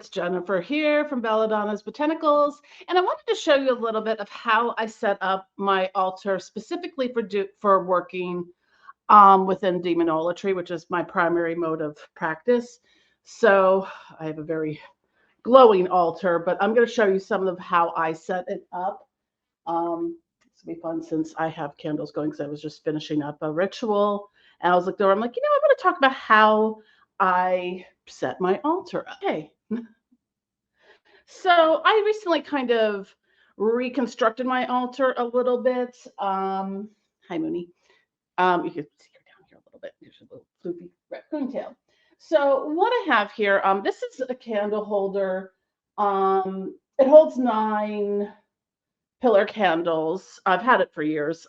it's Jennifer here from Belladonna's Botanicals, and I wanted to show you a little bit of how I set up my altar specifically for working within demonolatry, which is my primary mode of practice. So I have a very glowing altar, but I'm going to show you some of how I set it up. This will be fun since I have candles going because I was just finishing up a ritual, and I was looking over. I'm like, I want to talk about how I set my altar up. Okay. So I recently kind of reconstructed my altar a little bit. Hi, Mooney. You can see her down here a little bit. There's a little floopy raccoon tail. So what I have here, this is a candle holder. It holds 9 pillar candles. I've had it for years.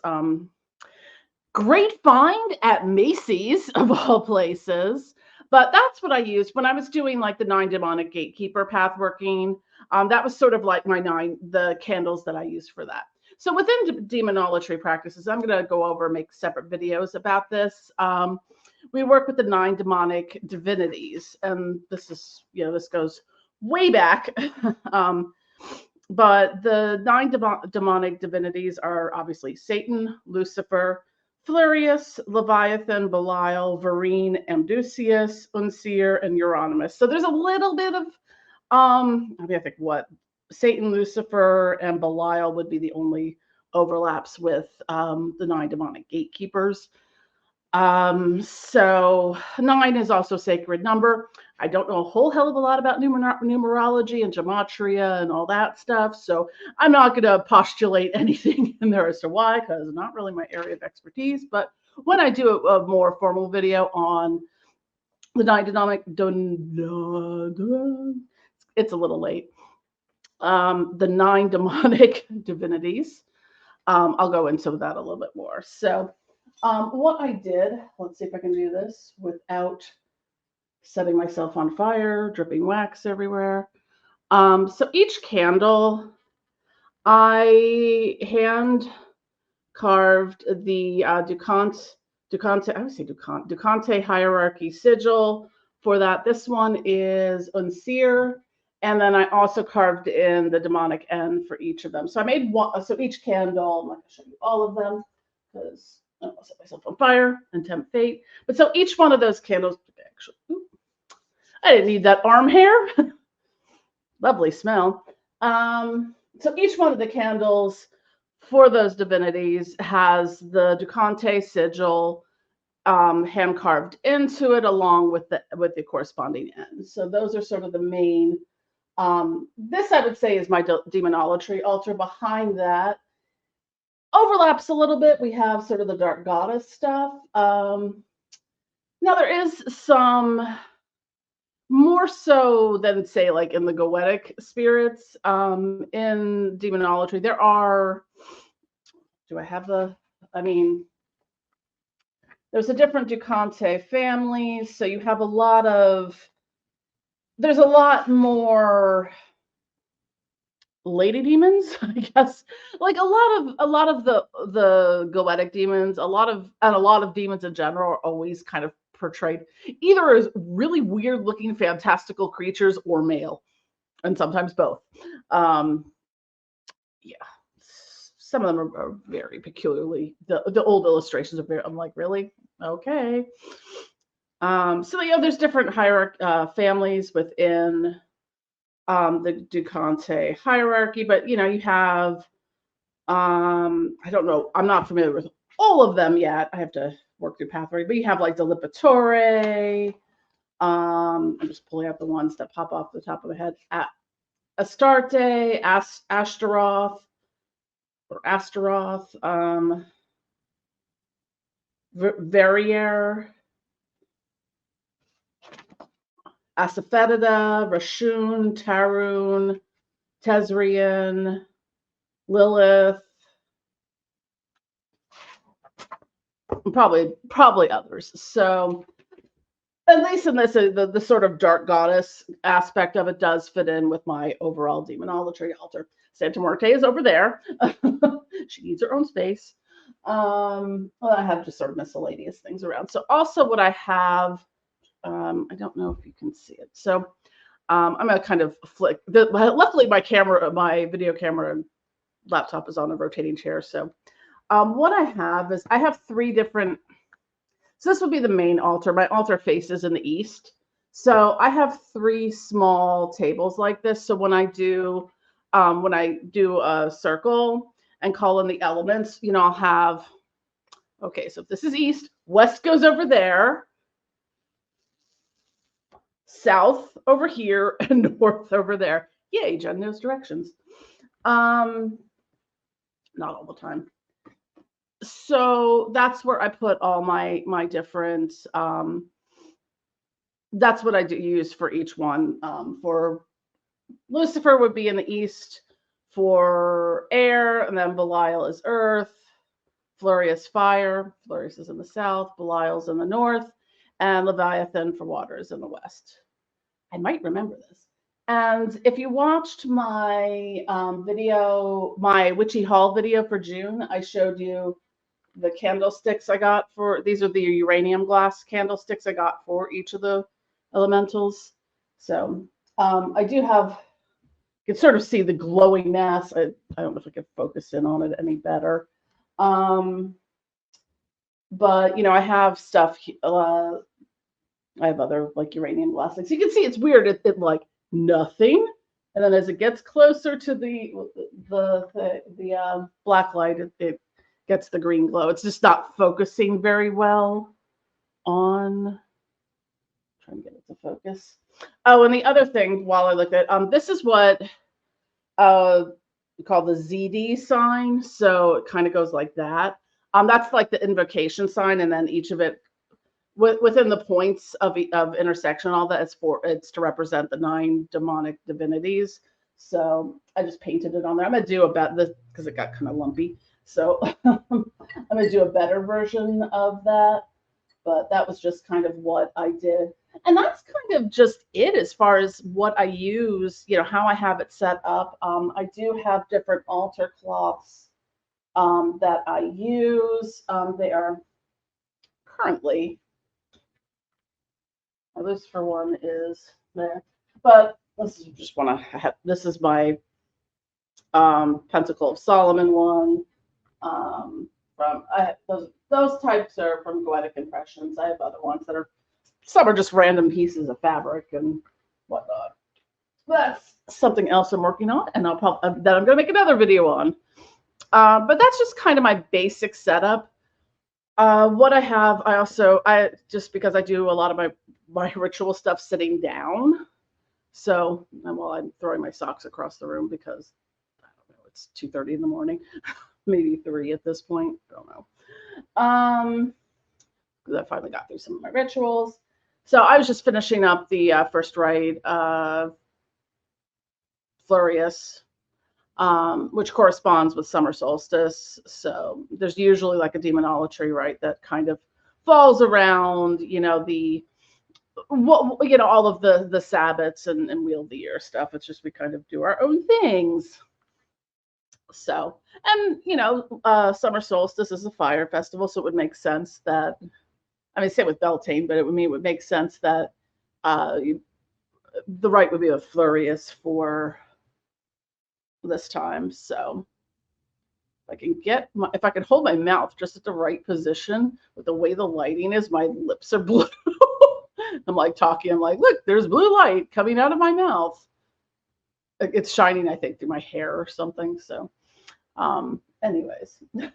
Great find at Macy's of all places. But that's what I used when I was doing like the 9 demonic gatekeeper path working. That was sort of like the candles that I used for that. So within demonolatry practices, I'm going to go over and make separate videos about this. We work with the 9 demonic divinities, and this is, this goes way back. But the 9 demonic divinities are obviously Satan, Lucifer, Flurius, Leviathan, Belial, Varine, Amdusius, Unsir, and Euronymous. So there's a little bit of, I think what Satan, Lucifer, and Belial would be the only overlaps with the 9 demonic gatekeepers. So 9 is also a sacred number. I don't know a whole hell of a lot about numerology and gematria and all that stuff, so I'm not going to postulate anything in there as to why, because it's not really my area of expertise. But when I do a more formal video on the 9 demonic, it's a little late. The 9 demonic divinities. I'll go into that a little bit more. So what I did, let's see if I can do this without setting myself on fire, dripping wax everywhere. So each candle, I hand carved the Ducante hierarchy sigil for that. This one is Unsir. And then I also carved in the demonic N for each of them. So I made one, so each candle, I'm not going to show you all of them because I don't want to set myself on fire and tempt fate. But so each one of those candles, actually, I didn't need that arm hair. Lovely smell. So each one of the candles for those divinities has the Ducante sigil hand carved into it, along with the corresponding N. So those are sort of the main. This I would say is my demonolatry altar. Behind that overlaps a little bit. We have sort of the dark goddess stuff. Now there is some more so than say like in the goetic spirits in demonolatry. There are, do I have the, there's a different Ducante families. So you have a lot of, there's a lot more lady demons, I guess. Like a lot of the goetic demons, a lot of demons in general are always kind of portrayed either as really weird looking fantastical creatures or male, and sometimes both. Yeah, some of them are very peculiarly, the old illustrations are very, I'm like, really? Okay. So there's different families within the Ducante hierarchy, but you have I don't know, I'm not familiar with all of them yet. I have to work through pathway, but you have like the Lipatore. I'm just pulling out the ones that pop off the top of the head. Astarte, Ashtaroth, Verrier, Asafoetida, Rashun, Tarun, Tezrian, Lilith, probably others. So at least in this, the sort of dark goddess aspect of it does fit in with my overall demonolatry altar. Santa Muerte is over there. She needs her own space. Well, I have just sort of miscellaneous things around. So also what I have, I don't know if you can see it. So I'm gonna kind of flick. Luckily, my video camera and laptop is on a rotating chair. So what I have is I have 3 different. So this would be the main altar. My altar faces in the east. So I have 3 small tables like this. So when I do a circle and call in the elements, I'll have, okay, so if this is east, west goes over there, south over here, and north over there. Yay, Jen knows directions. Not all the time. So that's where I put all my different. That's what I do use for each one. For Lucifer would be in the east for air, and then Belial is earth, Florius fire, Florius is in the south, Belial's in the north, and Leviathan for water is in the west. I might remember this. And if you watched my video, my Witchy Hall video for June, I showed you the candlesticks I got these are the uranium glass candlesticks I got for each of the elementals. So I do have, you can sort of see the glowing mass. I don't know if I can focus in on it any better. But I have stuff, I have other like uranium glass things. You can see it's weird. It like nothing. And then as it gets closer to the black light, it gets the green glow. It's just not focusing very well on, trying to get it to focus. Oh, and the other thing while I look at, this is what we call the ZD sign. So it kind of goes like that. That's like the invocation sign, and then each of it within the points of intersection, all that it's to represent the 9 demonic divinities. So I just painted it on there. I'm gonna do this because it got kind of lumpy. So I'm gonna do a better version of that. But that was just kind of what I did. And that's kind of just it as far as what I use, how I have it set up. I do have different altar cloths that I use. They are currently, this for one is there, but this is just one I have. This is my Pentacle of Solomon one. Those types are from Goetic Impressions. I have other ones that are, some are just random pieces of fabric and whatnot. That's something else I'm working on, and that I'm going to make another video on. But that's just kind of my basic setup. What I have, I just because I do a lot of my ritual stuff sitting down. So, well, I'm throwing my socks across the room because I don't know, it's 2:30 in the morning, maybe 3 at this point. I don't know. Because I finally got through some of my rituals. So I was just finishing up the first rite of Florius, which corresponds with summer solstice. So there's usually like a demonolatry rite that kind of falls around, all of the Sabbats and Wheel of the Year stuff. It's just we kind of do our own things. So, and summer solstice is a fire festival, so it would make sense that, same with Beltane, but it would make sense that the rite would be a Florius for this time. So if I can hold my mouth just at the right position with the way the lighting is, my lips are blue. I'm like talking, I'm like, look, there's blue light coming out of my mouth. It's shining, I think, through my hair or something. So anyways, yes.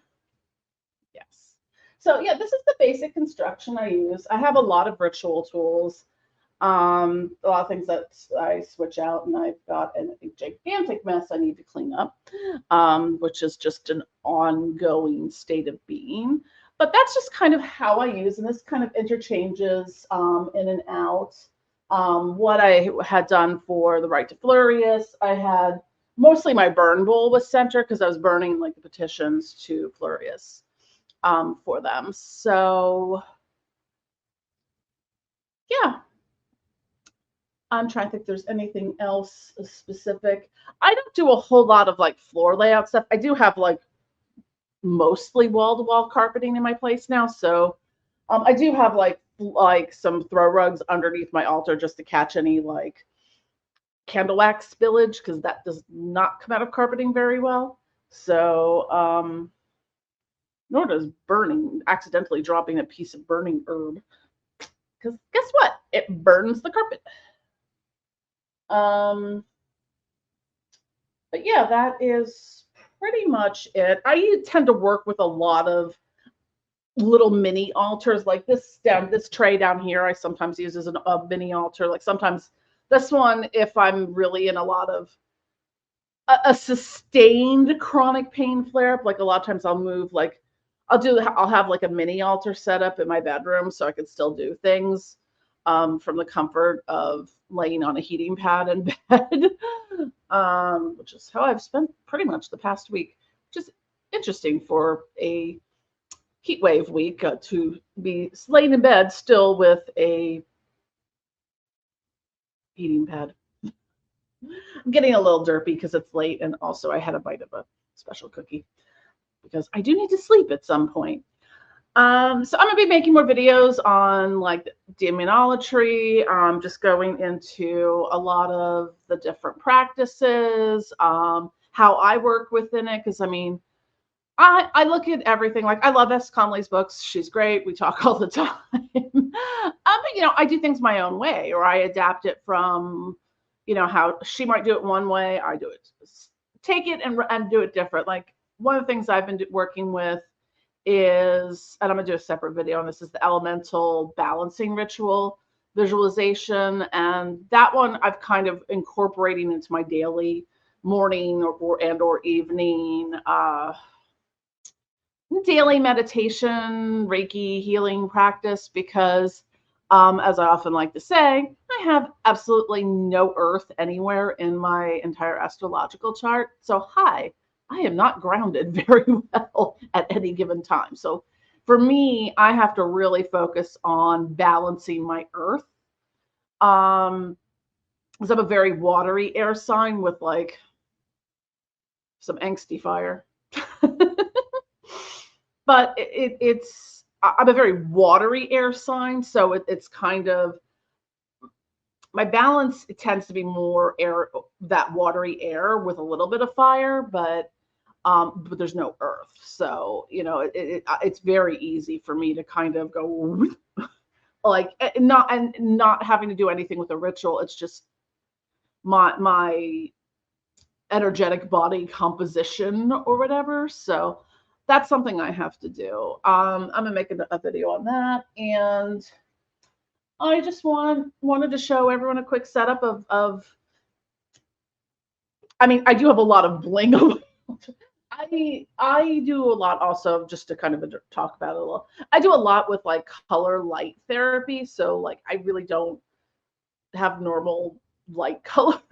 So yeah, this is the basic construction I use. I have a lot of ritual tools, a lot of things that I switch out, and I've got a gigantic mess I need to clean up, which is just an ongoing state of being. But that's just kind of how I use, and this kind of interchanges in and out. What I had done for the rite to Florius, I had mostly my burn bowl was centered because I was burning like the petitions to Florius for them. So yeah, I'm trying to think if there's anything else specific. I don't do a whole lot of like floor layout stuff. I do have like mostly wall-to-wall carpeting in my place now. So I do have like some throw rugs underneath my altar just to catch any like candle wax spillage, because that does not come out of carpeting very well. So, nor does burning, accidentally dropping a piece of burning herb, because guess what? It burns the carpet. But yeah, that is pretty much it. I tend to work with a lot of little mini altars, like this tray down here I sometimes use as a mini altar. Like sometimes this one, if I'm really in a lot of a sustained chronic pain flare up, like a lot of times I'll move, like I'll have like a mini altar set up in my bedroom so I can still do things from the comfort of laying on a heating pad in bed, which is how I've spent pretty much the past week, which is interesting for a heat wave week, to be laying in bed still with a heating pad. I'm getting a little derpy because it's late, and also I had a bite of a special cookie because I do need to sleep at some point. So I'm gonna be making more videos on like demonolatry, just going into a lot of the different practices, how I work within it, because I mean, I look at everything. Like I love S. Conley's books. She's great. We talk all the time. But you know, I do things my own way, or I adapt it from, you know, how she might do it one way. I do it, take it and do it different. Like one of the things I've been working with is, and I'm gonna do a separate video on this, is the elemental balancing ritual visualization, and that one I've kind of incorporating into my daily morning or evening. Daily meditation, Reiki healing practice, because as I often like to say, I have absolutely no earth anywhere in my entire astrological chart. So, hi, I am not grounded very well at any given time. So, for me, I have to really focus on balancing my earth. Because I'm a very watery air sign with like some angsty fire. But it's I'm a very watery air sign, so it's kind of my balance. It tends to be more air, that watery air with a little bit of fire, but there's no earth, so you know it's very easy for me to kind of go like not having to do anything with a ritual. It's just my energetic body composition or whatever. So that's something I have to do. I'm gonna make a video on that, and I just wanted to show everyone a quick setup of. I mean, I do have a lot of bling. I do a lot also, just to kind of talk about it a little. I do a lot with like color light therapy, so like I really don't have normal light color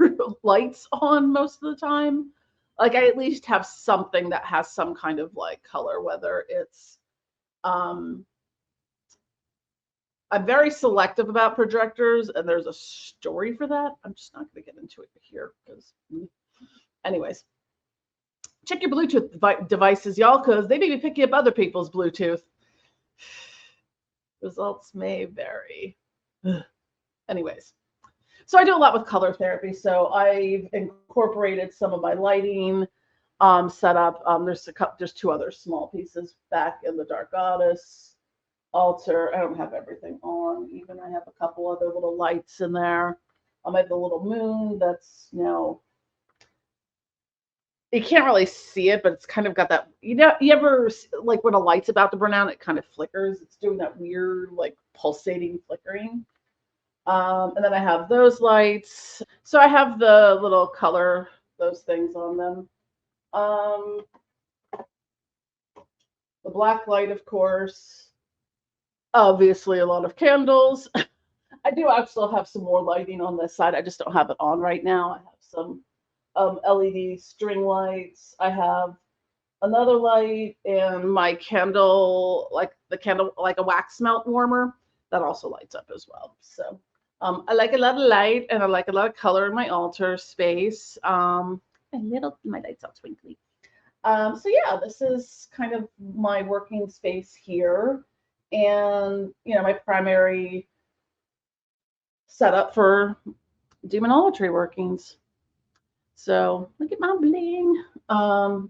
lights on most of the time. Like I at least have something that has some kind of like color, whether it's I'm very selective about projectors, and there's a story for that. I'm just not going to get into it here because anyways, check your Bluetooth devices, y'all, because they may be picking up other people's Bluetooth. Results may vary. Anyways, so I do a lot with color therapy. So I've incorporated some of my lighting setup. There's two other small pieces back in the Dark Goddess altar. I don't have everything on. Even I have a couple other little lights in there. I have the little moon that's now. You can't really see it, but it's kind of got that. You know, you ever like when a light's about to burn out, it kind of flickers. It's doing that weird like pulsating flickering. And then I have those lights. So I have the little color, those things on them. The black light, of course. Obviously, a lot of candles. I do actually have some more lighting on this side. I just don't have it on right now. I have some LED string lights. I have another light, and my candle, like a wax melt warmer, that also lights up as well. So I like a lot of light, and I like a lot of color in my altar space. My lights are twinkly. So yeah, this is kind of my working space here, and you know, my primary setup for demonolatry workings. So look at my bling.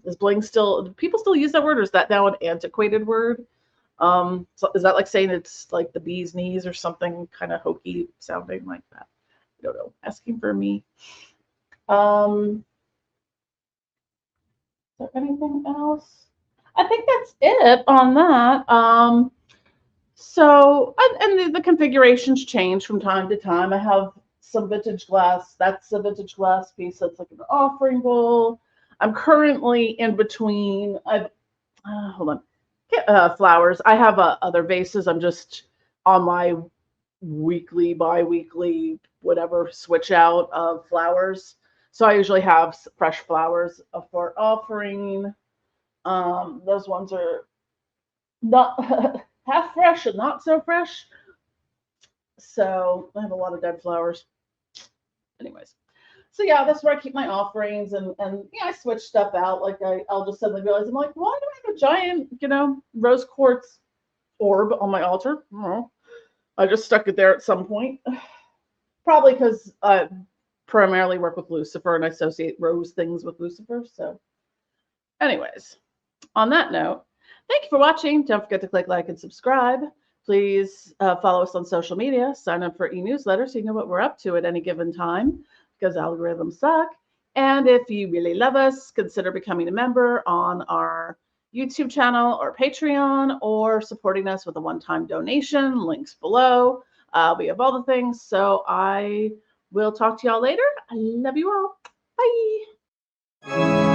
Is bling still, do people still use that word, or is that now an antiquated word? So is that like saying it's like the bee's knees or something kind of hokey sounding like that? I don't know. Asking for me. Is there anything else? I think that's it on that. So, and the configurations change from time to time. I have some vintage glass. That's a vintage glass piece. That's like an offering bowl. I'm currently in between. I've hold on. Flowers. I have other vases. I'm just on my weekly, bi-weekly, whatever switch out of flowers. So I usually have fresh flowers for offering. Those ones are not half fresh and not so fresh. So I have a lot of dead flowers. Anyways, so yeah, that's where I keep my offerings, and yeah, I switch stuff out. Like I'll just suddenly realize I'm like, why do I have a giant, rose quartz orb on my altar? I don't know. I just stuck it there at some point. Probably because I primarily work with Lucifer and I associate rose things with Lucifer. So, anyways, on that note, thank you for watching. Don't forget to click like and subscribe. Please follow us on social media. Sign up for e-newsletters so you know what we're up to at any given time, because algorithms suck. And if you really love us, consider becoming a member on our YouTube channel or Patreon, or supporting us with a one-time donation. Links below. We have all the things. So I will talk to y'all later. I love you all. Bye.